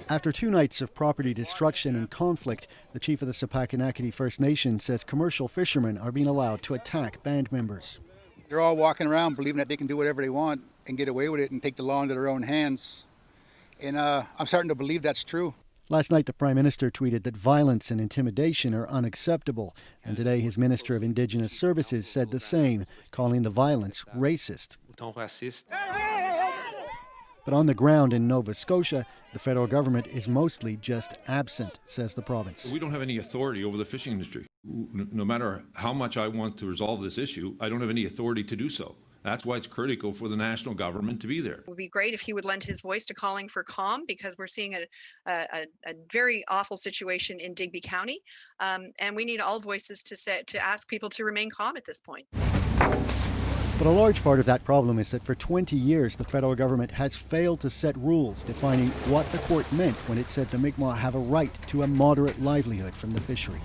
After 2 nights of property destruction and conflict, the chief of the Sipakanakety First Nation says commercial fishermen are being allowed to attack band members. They're all walking around believing that they can do whatever they want and get away with it and take the law into their own hands. And I'm starting to believe that's true. Last night, the Prime Minister tweeted that violence and intimidation are unacceptable. And today, his Minister of Indigenous Services said the same, calling the violence racist. But on the ground in Nova Scotia, the federal government is mostly just absent, says the province. We don't have any authority over the fishing industry. No matter how much I want to resolve this issue, I don't have any authority to do so. That's why it's critical for the national government to be there. It would be great if he would lend his voice to calling for calm, because we're seeing a very awful situation in Digby County, and we need all voices to ask people to remain calm at this point. But a large part of that problem is that for 20 years, the federal government has failed to set rules defining what the court meant when it said the Mi'kmaq have a right to a moderate livelihood from the fishery.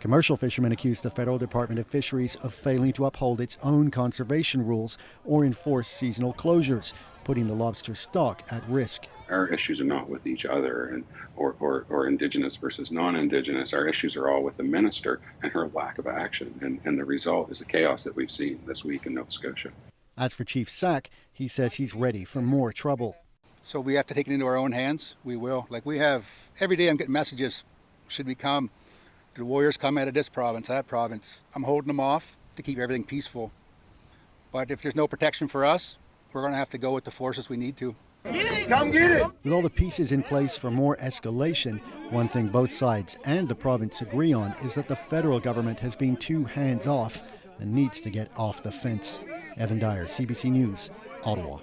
Commercial fishermen accused the Federal Department of Fisheries of failing to uphold its own conservation rules or enforce seasonal closures, putting the lobster stock at risk. Our issues are not with each other or Indigenous versus non-Indigenous. Our issues are all with the minister and her lack of action. And the result is the chaos that we've seen this week in Nova Scotia. As for Chief Sack, he says he's ready for more trouble. So we have to take it into our own hands. We will. Like we have, every day I'm getting messages, should we come? The warriors come out of this province, that province. I'm holding them off to keep everything peaceful. But if there's no protection for us, we're going to have to go with the forces we need to. Come get it! With all the pieces in place for more escalation, one thing both sides and the province agree on is that the federal government has been too hands-off and needs to get off the fence. Evan Dyer, CBC News, Ottawa.